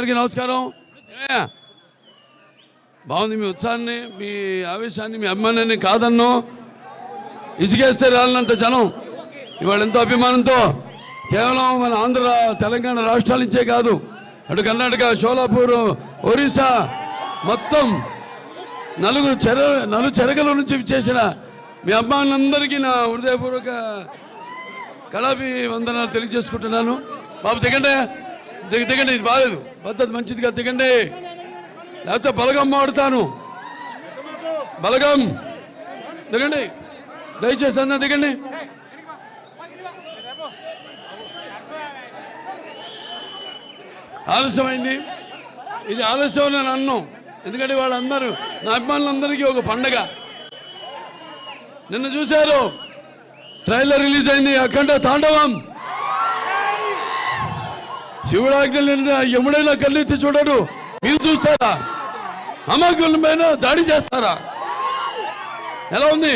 అందరికీ నమస్కారం. బాగుంది మీ ఉత్సాహాన్ని, మీ ఆవేశాన్ని, మీ అభిమానాన్ని కాదన్నో. ఇసుకేస్తే రాలినంత జనం ఇవాళ ఎంతో అభిమానంతో కేవలం మన ఆంధ్ర తెలంగాణ రాష్ట్రాల నుంచే కాదు, అటు కర్ణాటక, షోలాపూర్, ఒరిస్సా మొత్తం నలు చెరగల నుంచి చేసిన మీ అభిమానులందరికీ నా హృదయపూర్వక కళాభి వందనాలు తెలియజేసుకుంటున్నాను. బాబు దిగండి, దిగండి, ఇది బాలేదు, పద్ధతి మంచిదిగా దిగండి, లేకపోతే బలగం మాడుతాను. బలగం దిగండి, దయచేసి అన్న దిగండి. ఆలస్యమైంది, ఇది ఆలస్యం నేను అన్నాం, ఎందుకంటే వాళ్ళందరూ నా అభిమానులందరికీ ఒక పండగ. నిన్న చూశారు, ట్రైలర్ రిలీజ్ అయింది, అఖండ తాండవం. శివుడాజ్ఞ ఎముడైనా కళ్ళెత్తి చూడడు, మీరు చూస్తారా? అమాయకుల పైన దాడి చేస్తారా? ఎలా ఉంది?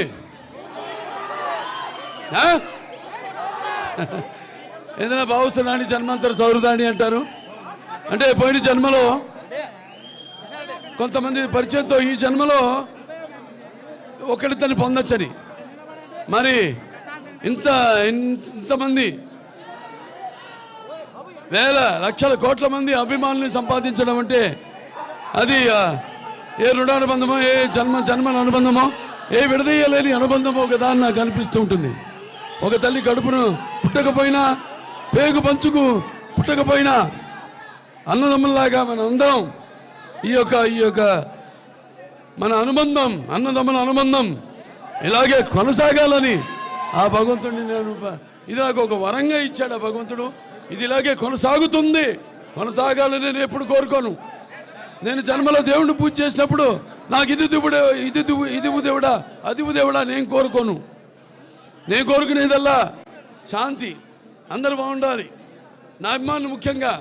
ఏదైనా భావిస్తున్నాని జన్మాంతర సౌహృదాన్ని అంటారు, అంటే పోయిన జన్మలో కొంతమంది పరిచయంతో ఈ జన్మలో ఒకరితోని పొందొచ్చని. మరి ఇంతమంది వేల లక్షల కోట్ల మంది అభిమానుల్ని సంపాదించడం అంటే అది ఏ రుణానుబంధమో, ఏ జన్మల అనుబంధమో, ఏ విడదీయలేని అనుబంధమో కదా అని నాకు అనిపిస్తూ ఉంటుంది. ఒక తల్లి కడుపును పుట్టకపోయినా, పేగు పంచుకు పుట్టకపోయినా, అన్నదమ్ముల్లాగా మన అందరం ఈ యొక్క మన అనుబంధం, అన్నదమ్ముల అనుబంధం ఇలాగే కొనసాగాలని ఆ భగవంతుడిని ఇది నాకు ఒక వరంగా ఇచ్చాడు ఆ భగవంతుడు. ఇది ఇలాగే కొనసాగాలని నేను ఎప్పుడు కోరుకోను. నేను జన్మలో దేవుడిని పూజ చేసినప్పుడు నాకు ఇది దేవుడా, అది దేవుడా నేను కోరుకోను. నేను కోరుకునేదల్లా శాంతి, అందరూ బాగుండాలి. నా అభిమానులు ముఖ్యంగా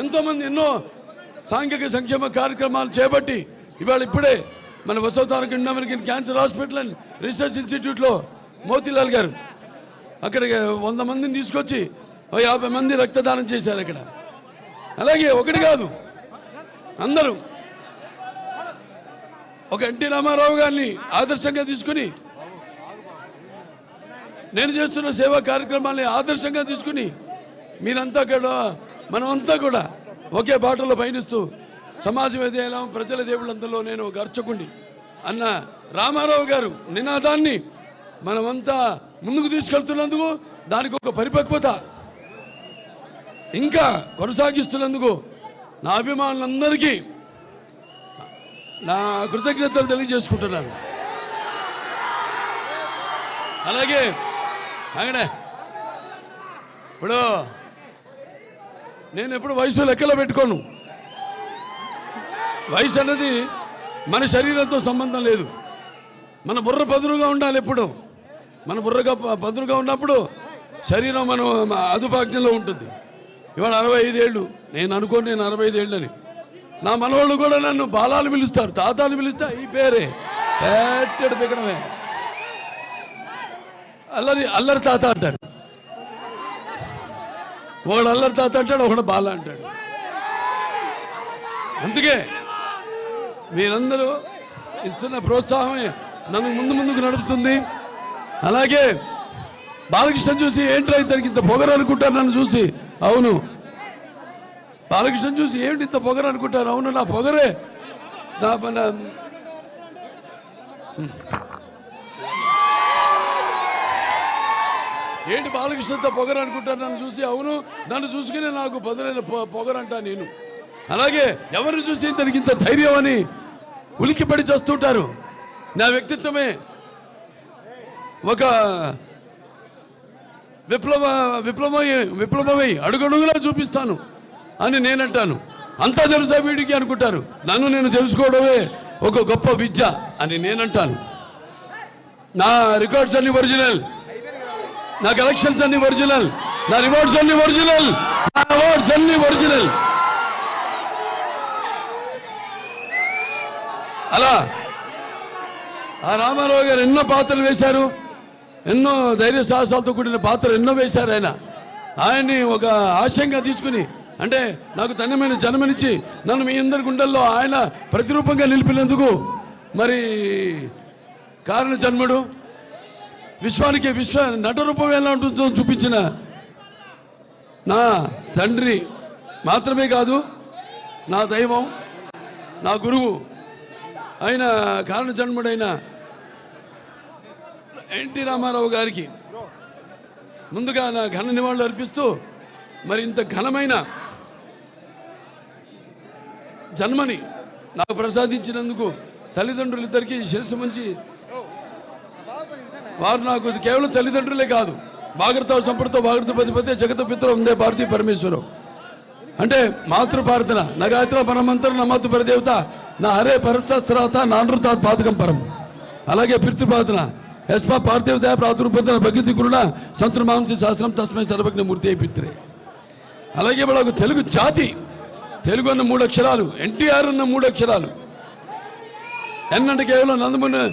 ఎంతోమంది ఎన్నో సాంఘిక సంక్షేమ కార్యక్రమాలు చేపట్టి ఇప్పుడే మన Basavatarakam Indo American cancer hospital and research ఇన్స్టిట్యూట్లో మోతీలాల్ గారు అక్కడికి 100 మందిని తీసుకొచ్చి 50 మంది రక్తదానం చేశారు అక్కడ. అలాగే ఒకటి కాదు, అందరూ ఒక ఎన్టీ రామారావు గారిని ఆదర్శంగా తీసుకుని, నేను చేస్తున్న సేవా కార్యక్రమాన్ని ఆదర్శంగా తీసుకుని మీరంతా కూడా, మనమంతా కూడా ఒకే బాటలో పయనిస్తూ సమాజం ఏదైనా ప్రజల దేవుళ్ళంతలో నేను ఒక అర్చకుడిని అన్న రామారావు గారు నినాదాన్ని మనమంతా ముందుకు తీసుకెళ్తున్నందుకు, దానికి ఒక పరిపక్వత ఇంకా కొనసాగిస్తున్నందుకు నా అభిమానులందరికీ నా కృతజ్ఞతలు తెలియజేసుకుంటున్నాను. అలాగే ఇప్పుడు నేను ఎప్పుడు వయసు లెక్కలో పెట్టుకోను. వయసు అన్నది మన శరీరంతో సంబంధం లేదు. మన బుర్ర పదురుగా ఉండాలి. ఎప్పుడు మన బుర్రగా పదురుగా ఉన్నప్పుడు శరీరం మనం అదుపాజ్ఞలో ఉంటుంది. ఇవాళ 65 ఏళ్ళు, నేను అనుకోను నేను 65 ఏళ్ళని. నా మనవాళ్ళు కూడా నన్ను బాలాలు పిలుస్తారు, తాతాలు పిలుస్తా ఈ పేరే పెట్టడు పిక్కడమే. అల్లరి తాత అంటాడు, ఒకడు అల్లరి తాత అంటాడు, ఒకడు బాల అంటాడు. అందుకే మీరందరూ ఇస్తున్న ప్రోత్సాహమే నన్ను ముందుకు నడుపుతుంది. అలాగే బాలకృష్ణ చూసి ఏంట్రా ఇతనికి ఇంత పొగరు అనుకుంటారు నన్ను చూసి. అవును, బాలకృష్ణ చూసి ఏమిటి ఇంత పొగరు అనుకుంటారు. అవును, నా పొగరే ఏంటి బాలకృష్ణతో పొగరు అనుకుంటారు నన్ను చూసి. అవును, నన్ను చూసుకునే నాకు పొగరు అంటా నేను. అలాగే ఎవరిని చూసి ఇతనికి ఇంత ధైర్యం అని ఉలికిపడి చేస్తుంటారు. నా వ్యక్తిత్వమే ఒక విప్లవమై అడుగడుగులా చూపిస్తాను అని నేనంటాను. అంతా తెలుసా వీడికి అనుకుంటారు. నన్ను నేను తెలుసుకోవడమే ఒక గొప్ప విద్య అని నేనంటాను. నా రికార్డ్స్ అన్ని ఒరిజినల్, నా కలెక్షన్స్ అన్ని ఒరిజినల్, నా రివార్డ్స్ అన్ని ఒరిజినల్, నా అవార్డ్స్ అన్ని ఒరిజినల్. అలా ఆ రామారావు గారు ఎన్నో పాత్రలు వేశారు, ఎన్నో ధైర్య సాహసాలతో కూడిన పాత్రలు ఎన్నో వేశారు. ఆయన్ని ఒక ఆశయంగా తీసుకుని అంటే నాకు ధన్యమైన జన్మనిచ్చి నన్ను మీ అందరి గుండెల్లో ఆయన ప్రతిరూపంగా నిలిపినందుకు మరి కారణ జన్ముడు విశ్వానికి నటరూపం ఎలా ఉంటుందో చూపించిన నా తండ్రి మాత్రమే కాదు, నా దైవం, నా గురువు అయిన కారణ జన్ముడైన ఎన్టీ రామారావు గారికి ముందుగా నా ఘన నివాళులు అర్పిస్తూ మరి ఇంత ఘనమైన జన్మని నాకు ప్రసాదించినందుకు తల్లిదండ్రులిద్దరికీ శిరస్సు మంచి వారు నాకు కేవలం తల్లిదండ్రులే కాదు, భాగరత సంపృత భాగరత పతిపతి జగత పిత్ర ఉందే భారతీ పరమేశ్వరం అంటే మాతృపార్థన నా గాయత్ర పరమంతరం నా మాతృ పరదేవత నా హరే పరస్త్రాత నానృతాత్ పాతకం పరం. అలాగే పితృపార్థన యస్మా పార్థివదయ ప్రాతుర్పదన భగతి గురుణ సంతృమాంసి శాస్త్రం తస్మై సర్వజ్ఞ మూర్తి అయి పిత్రే. అలాగే వాళ్ళకు తెలుగు జాతి, తెలుగు అన్న 3 అక్షరాలు, ఎన్టీఆర్ అన్న 3 అక్షరాలు. ఎన్ అంటే కేవలం నందమూరి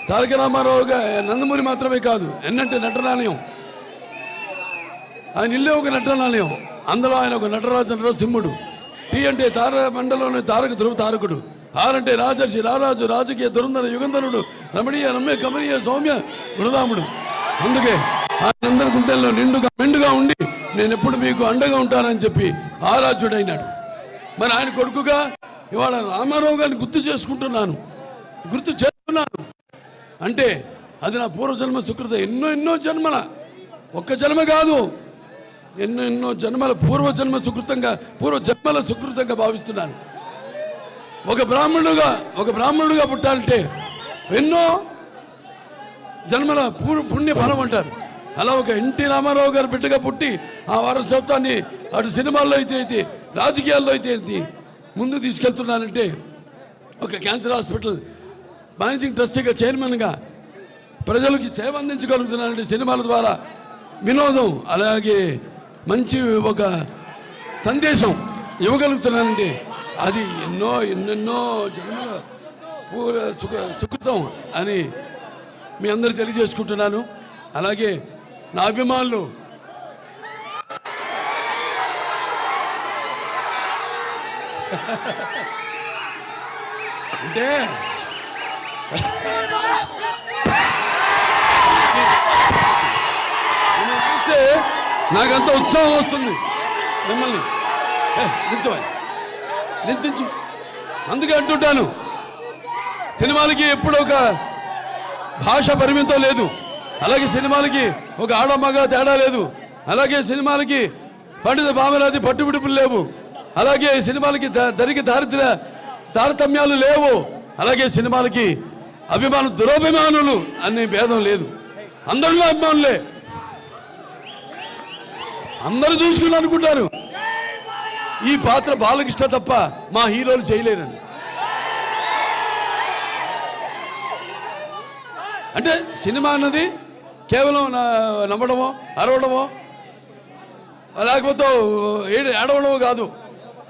తారక రామారావు నందమూరి మాత్రమే కాదు, ఎన్ అంటే నటనాలయం, ఆయన ఇల్లే ఒక నటనాలయం, అందులో ఆయన ఒక నటరాజు నరసింహుడు. టీ అంటే తార మండలంలోని తారక ధ్రువ తారకుడు. ఆర్ అంటే రాజర్షి రారాజు రాజకీయ దురంధర యుగంధరుడు రమణీయ రమ్య కమనీయ సౌమ్య గుణదాముడు. అందుకే ఆయనందరి గుండెల్లో మెండుగా ఉండి నేను ఎప్పుడు మీకు అండగా ఉంటానని చెప్పి ఆరాధ్యుడైనాడు. మరి ఆయన కొడుకుగా ఇవాళ రామారావు గారిని గుర్తు చేస్తున్నాను అంటే అది నా పూర్వజన్మ సుకృత. ఎన్నో జన్మల, ఒక్క జన్మ కాదు, ఎన్నో జన్మల పూర్వజన్మల సుకృతంగా భావిస్తున్నాను. ఒక బ్రాహ్మణుడుగా పుట్టాలంటే ఎన్నో జన్మల పుణ్య ఫలం అంటారు. అలా ఒక ఎన్టీ రామారావు గారు బిడ్డగా పుట్టి ఆ వారసత్వాన్ని అటు సినిమాల్లో అయితే రాజకీయాల్లో అయితే ముందు తీసుకెళ్తున్నానంటే, ఒక క్యాన్సర్ హాస్పిటల్ మేనేజింగ్ ట్రస్టీగా చైర్మన్గా ప్రజలకి సేవ అందించగలుగుతున్నానంటే, సినిమాల ద్వారా వినోదం అలాగే మంచి ఒక సందేశం ఇవ్వగలుగుతున్నానంటే అది ఎన్నెన్నో జన్మల సుకృతం అని మీ అందరూ తెలియజేసుకుంటున్నాను. అలాగే నా అభిమానులు అంటే చూస్తే నాకంత ఉత్సాహం వస్తుంది. మిమ్మల్ని నిందించు అందుకే అంటుంటాను, సినిమాలకి ఎప్పుడు ఒక భాష పరిమితం లేదు, అలాగే సినిమాలకి ఒక ఆడమగ తేడా లేదు, అలాగే సినిమాలకి పండిత భామరాజు పట్టుబిడుపులు లేవు, అలాగే సినిమాలకి ధరికి తారతమ్యాలు లేవు, అలాగే సినిమాలకి దురభిమానులు అనే భేదం లేదు. అందరిలో అభిమానులే, అందరూ చూసుకుని అనుకుంటారు ఈ పాత్ర బాలకృష్ణ తప్ప మా హీరోలు చేయలేరని. అంటే సినిమా అన్నది కేవలం నవ్వడమో అరవడమో లేకపోతే ఏడవడమో కాదు.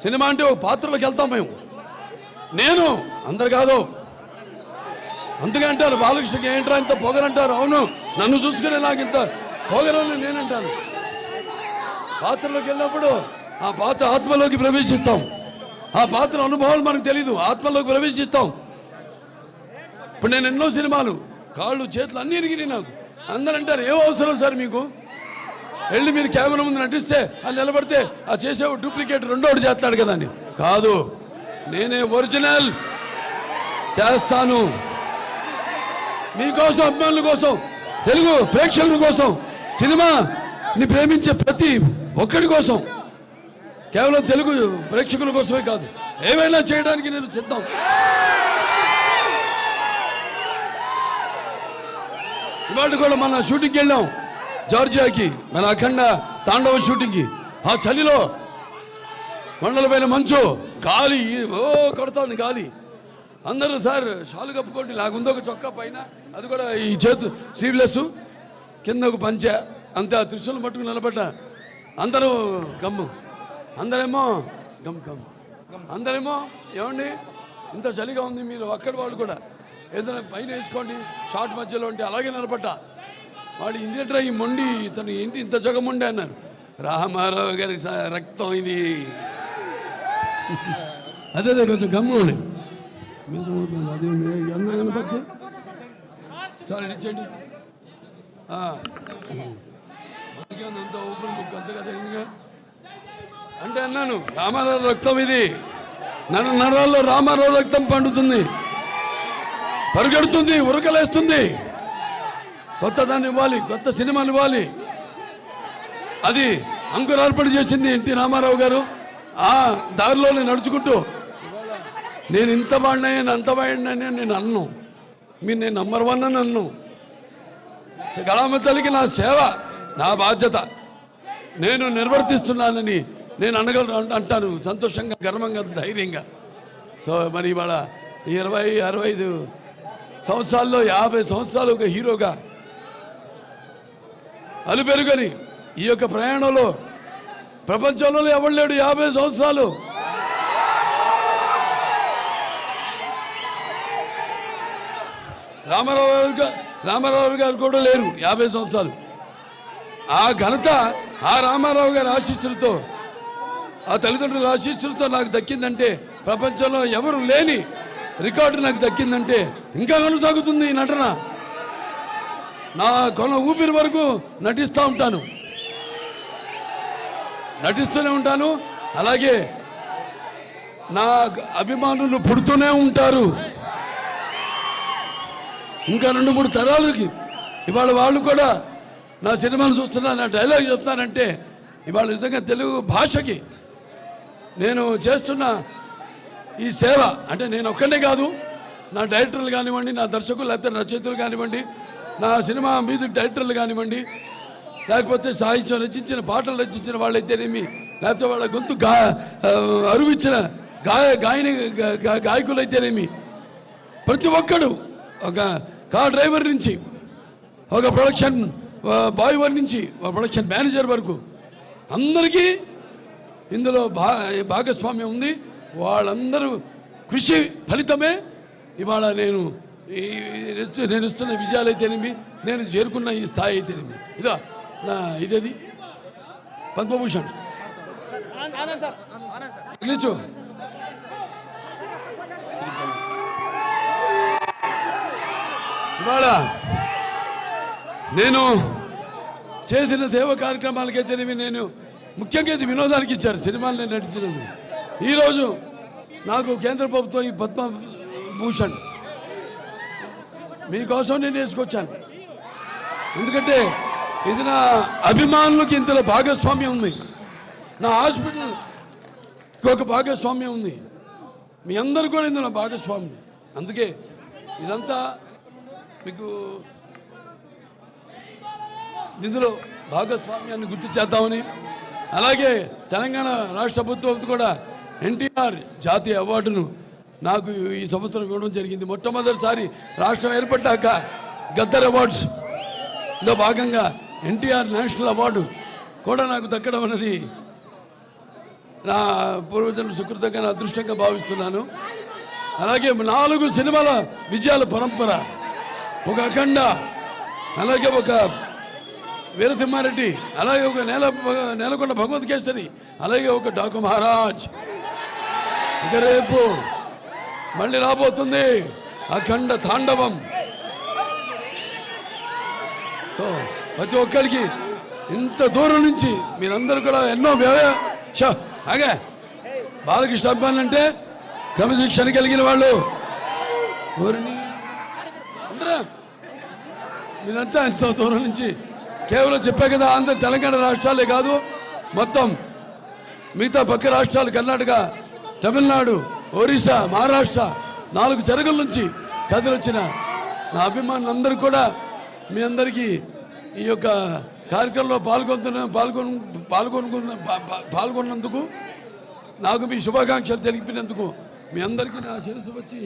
సినిమా అంటే ఒక పాత్రలోకి వెళ్తాం మేము. నేను అందరు కాదు, అందుకే అంటారు బాలకృష్ణకి ఏంట్రా ఇంత పొగరంటారు. అవును, నన్ను చూసుకునే నాకు ఇంత పొగరని నేనంటాను. పాత్రలోకి వెళ్ళినప్పుడు ఆ పాత్ర ఆత్మలోకి ప్రవేశిస్తాం. ఆ పాత్ర అనుభవాలు మనకు తెలీదు, ఆత్మలోకి ప్రవేశిస్తాం. ఇప్పుడు నేను ఎన్నో సినిమాలు కాళ్ళు చేతులు అన్నీ ఇరిగినాయి నాకు. అందరూ అంటారు ఏం అవసరం సార్ మీకు, వెళ్ళి మీరు కెమెరా ముందు నటిస్తే అది నిలబడితే ఆ చేసే డూప్లికేట్ రెండోటి చేస్తాడు కదా అని. కాదు, నేనే ఒరిజినల్ చేస్తాను. మీకోసం, అభిమానుల కోసం, తెలుగు ప్రేక్షకుల కోసం, సినిమాని ప్రేమించే ప్రతి ఒక్కడి కోసం, కేవలం తెలుగు ప్రేక్షకుల కోసమే కాదు, ఏమైనా చేయడానికి నేను సిద్ధం. ఇవాళ కూడా మన షూటింగ్కి వెళ్ళాం జార్జియాకి, మన అఖండ తాండవ షూటింగ్కి. ఆ చలిలో కొండల పైన మంచు, గాలి కొడుతోంది గాలి. అందరూ సార్ షాలు కప్పుకోండి, నాకుందో ఒక చొక్కా పైన, అది కూడా ఈ చేతు స్లీవ్లెస్, కింద ఒక పంచె, అంతే. ఆ త్రిశూలం పట్టుకుని నిలబడ్డ అందరూ గమ్ము, అందరేమో గమ్ గమ్, అందరేమో ఏమండి ఇంత చలిగా ఉంది, మీరు అక్కడి వాళ్ళు కూడా ఏదైనా పైన వేసుకోండి షార్ట్ మధ్యలో ఉంటే. అలాగే నిలబడ్డా. వాడు ఇండియట్రా ఈ మొండి, ఇతను ఏంటి ఇంత జగముండే అన్నారు. రామారావు గారి రక్తం ఇది. అదే కొంచెం గమ్ముండి మీద ఊడుతుంది. అది అందరూ కనపడి చాలా ఇచ్చండి. అంత ఓపెన్ బుక్ అంత కదా అయిందిగా అంటే అన్నాను. రామారావు రక్తం ఇది, నరాల్లో రామారావు రక్తం పండుతుంది, పరిగెడుతుంది, ఉరకలేస్తుంది. కొత్త దాన్ని ఇవ్వాలి, కొత్త సినిమాలు ఇవ్వాలి. అది అంకురార్పణ చేసింది ఎన్టీ రామారావు గారు. ఆ దారిలోనే నడుచుకుంటూ నేను ఇంత వాడినాయని అంత వాడినాయని నేను అన్ను, మీరు నేను నంబర్ 1 అని అన్ను. కళామ తల్లికి నా సేవ, నా బాధ్యత నేను నిర్వర్తిస్తున్నానని నేను అంటాను సంతోషంగా, గర్వంగా, ధైర్యంగా. సో మరి ఇవాళ 20-65 సంవత్సరాల్లో 50 సంవత్సరాలు ఒక హీరోగా అలుపెరుగని ఈ యొక్క ప్రయాణంలో ప్రపంచంలో ఎవరు లేడు 50 సంవత్సరాలు. రామారావు గారు కూడా లేరు 50 సంవత్సరాలు. ఆ ఘనత ఆ రామారావు గారి ఆశీస్సులతో, ఆ తల్లిదండ్రుల ఆశీస్సులతో నాకు దక్కిందంటే, ప్రపంచంలో ఎవరు లేని రికార్డు నాకు దక్కిందంటే ఇంకా కొనసాగుతుంది ఈ నటన. నా కొన ఊపిరి వరకు నటిస్తూనే ఉంటాను. అలాగే నా అభిమానులు పుడుతూనే ఉంటారు. ఇంకా 2-3 తరాలకి ఇవాళ వాళ్ళు కూడా నా సినిమాలు చూస్తున్నా, నా డైలాగ్ చెప్తున్నానంటే ఇవాళ నిజంగా తెలుగు భాషకి నేను చేస్తున్న ఈ సేవ అంటే నేను ఒక్కనే కాదు, నా డైరెక్టర్లు కానివ్వండి, నా దర్శకులు లేకపోతే రచయితలు కానివ్వండి, నా సినిమా మ్యూజిక్ డైరెక్టర్లు కానివ్వండి, లేకపోతే సాహిత్యం రచించిన పాటలు రచించిన వాళ్ళైతేనేమి, లేకపోతే వాళ్ళ గొంతు అరువిచ్చిన గాయకులైతేనేమి, ప్రతి ఒక్కడు ఒక కార్ డ్రైవర్ నుంచి ఒక ప్రొడక్షన్ బాయ్ నుంచి ఒక ప్రొడక్షన్ మేనేజర్ వరకు అందరికీ ఇందులో భాగస్వామ్యం ఉంది. వాళ్ళందరూ కృషి ఫలితమే ఇవాళ నేను ఇస్తున్న విజయాలు అయితేనేమి, నేను చేరుకున్న ఈ స్థాయి అయితేనేమి. ఇదా నా ఇదేది పద్మభూషణ్ పిలిచు. ఇవాళ నేను చేసిన సేవ కార్యక్రమాలకైతేనేమి, నేను ముఖ్యంగా ఇది వినోదానికి ఇచ్చారు సినిమాలు నేను నటించినది. ఈరోజు నాకు కేంద్ర ప్రభుత్వం ఈ పద్మభూషణ్ మీకోసం నేను వేసుకొచ్చాను. ఎందుకంటే ఇది నా అభిమానులకి ఇంతలో భాగస్వామ్యం ఉంది, నా హాస్పిటల్కి ఒక భాగస్వామ్యం ఉంది, మీ అందరూ కూడా ఇందులో భాగస్వామ్యం. అందుకే ఇదంతా మీకు ఇందులో భాగస్వామ్యాన్ని గుర్తు చేద్దామని, అలాగే తెలంగాణ రాష్ట్ర ప్రభుత్వం కూడా ఎన్టీఆర్ జాతీయ అవార్డును నాకు ఈ సంవత్సరం ఇవ్వడం జరిగింది. మొట్టమొదటిసారి రాష్ట్రం ఏర్పడ్డాక గద్దర్ అవార్డ్స్లో భాగంగా ఎన్టీఆర్ నేషనల్ అవార్డు కూడా నాకు దక్కడం అన్నది నా పూర్వజన్మ సుకృతంగా నా అదృష్టంగా భావిస్తున్నాను. అలాగే 4 సినిమాల విజయాల పరంపర, ఒక అఖండ, అలాగే ఒక వీరసింహారెడ్డి, అలాగే ఒక నేలకొండ భగవత్ కేసరి, అలాగే ఒక డాకు మహారాజ్. ఇక రేపు మళ్ళీ రాబోతుంది అఖండ తాండవం. ప్రతి ఒక్కరికి ఇంత దూరం నుంచి మీరందరూ కూడా ఎన్నో అగే బాలకృష్ణ అభిమానులు అంటే క్రమశిక్షణ కలిగిన వాళ్ళు మీరంతా ఎంతో దూరం నుంచి కేవలం చెప్పే కదా, ఆంధ్ర తెలంగాణ రాష్ట్రాలే కాదు, మొత్తం మిగతా పక్క రాష్ట్రాలు కర్ణాటక, తమిళనాడు, ఒరిస్సా, మహారాష్ట్ర 4 చెరగుల నుంచి కథలొచ్చిన నా అభిమానులందరూ కూడా మీ అందరికీ ఈ యొక్క కార్యక్రమంలో పాల్గొన్నందుకు, నాకు మీ శుభాకాంక్షలు తెలిపినందుకు మీ అందరికీ నా శిరస్సు వచ్చి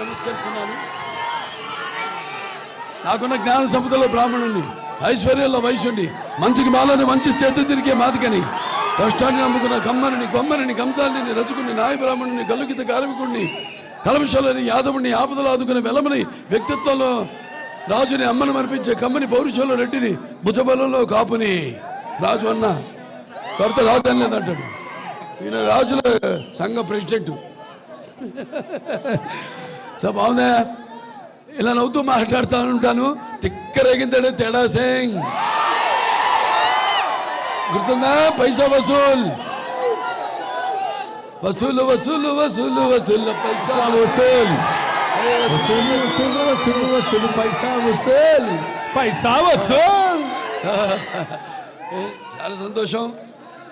నమస్కరిస్తున్నాను. నాకున్న జ్ఞాన సంపదలో బ్రాహ్మణుణ్ణి, ఐశ్వర్యంలో వైశ్యుణ్ణి, మంచికి మాలని మంచి స్థితి తిరిగే మాదికని, కష్టాన్ని నమ్ముకున్న కొమ్మరిని కంసాలిని, రచకుని, నాయ బ్రాహ్మణుని, గల్లుగిత కార్మికుడిని, కలమశలని, యాదవుడిని, ఆపదలు ఆదుకునే వెలమని, వ్యక్తిత్వంలో రాజుని, అమ్మను మర్పించే కమ్మని, పౌరుషంలో రెడ్డిని, భుజబలంలో కాపుని. రాజు అన్న కొరత రాదు అనేదంటాడు. ఈయన రాజుల సంఘ ప్రెసిడెంట్. సో బాగుందా? ఇలా నవ్వుతూ మాట్లాడుతూ ఉంటాను. తిక్కరేగిందంటే తేడా సింగ్ గుర్తుందా? పైసా వసూల్ వసూలు వసూలు వసూలు వసూలు పైసా వసూల్ వసూలు వసూలు వసూలు వసూలు పైసా వసూల్ పైసా వసూల్. చాలా సంతోషం.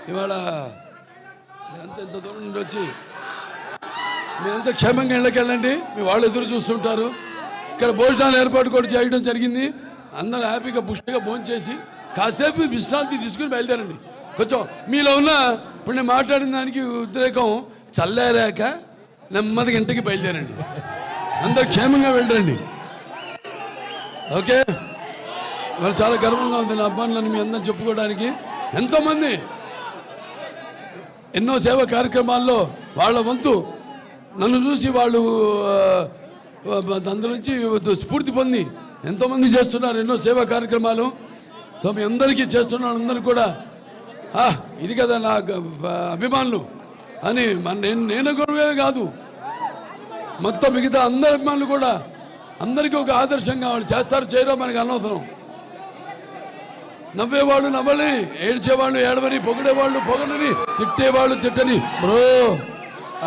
ఇవాళ మీరంతా ఎంత దూరం నుండి వచ్చి మీరంతా క్షేమంగా ఇళ్ళకి వెళ్ళండి. మీ వాళ్ళు ఎదురు చూస్తుంటారు. ఇక్కడ భోజనాలు ఏర్పాటు కూడా చేయడం జరిగింది. అందరూ హ్యాపీగా పుష్టిగా భోజనం చేసి కాసేపు విశ్రాంతి తీసుకుని బయలుదేరండి. కొంచెం మీలో ఉన్న ఇప్పుడు నేను మాట్లాడిన దానికి ఉద్రేకం చల్లారాక నెమ్మదిగా ఇంటికి బయలుదేరండి. అందరూ క్షేమంగా వెళ్ళండి. ఓకే. ఇవాళ చాలా గర్వంగా ఉంది నా అబ్బాయిలను మీ అందరం చెప్పుకోవడానికి. ఎంతోమంది ఎన్నో సేవా కార్యక్రమాల్లో వాళ్ళ వంతు నన్ను చూసి వాళ్ళు అందులోంచి స్ఫూర్తి పొంది ఎంతోమంది చేస్తున్నారు ఎన్నో సేవా కార్యక్రమాలు. సో మీ అందరికీ చేస్తున్నారు. అందరూ కూడా ఇది కదా నా అభిమానులు అని నేను కూడా కాదు, మొత్తం మిగతా అందరి అభిమానులు కూడా అందరికీ ఒక ఆదర్శంగా వాళ్ళు చేస్తారు చేయడం మనకు అనవసరం. నవ్వేవాళ్ళు నవ్వని, ఏడ్చేవాళ్ళు ఏడవని, పొగిడేవాళ్ళు పొగడని, తిట్టేవాళ్ళు తిట్టని. Bro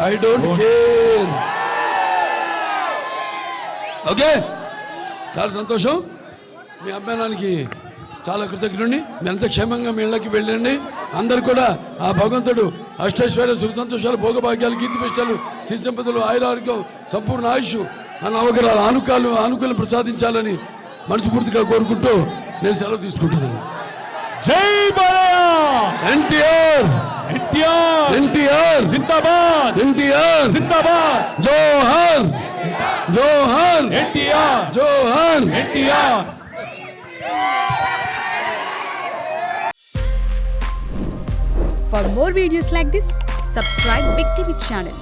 I don't care. Okay. చాలా సంతోషం. మీ అభిమానానికి చాలా కృతజ్ఞుడిని. మీ అంత క్షేమంగా మీ ఇళ్ళకి వెళ్ళండి. అందరు కూడా ఆ భగవంతుడు అష్టైశ్వర్య సుఖ సంతోషాలు భోగభాగ్యాలు కీర్తి ప్రతిష్టలు శ్రీ సంపదలు ఆయురారోగ్యం సంపూర్ణ ఆయుష్ ఆ నవగ్రహాల ఆనుకూలం ప్రసాదించాలని మనస్ఫూర్తిగా కోరుకుంటూ నేను సెలవు తీసుకుంటున్నాను. జై బాలయ్య. ఎన్టీఆర్ ఎన్టీఆర్ ఎన్టీఆర్ జిందాబాద్. ఎన్టీఆర్ జిందాబాద్. జోహార్ జోహార్ ఎన్టీఆర్ జోహార్ NTR. For more videos like this, subscribe Big TV channel.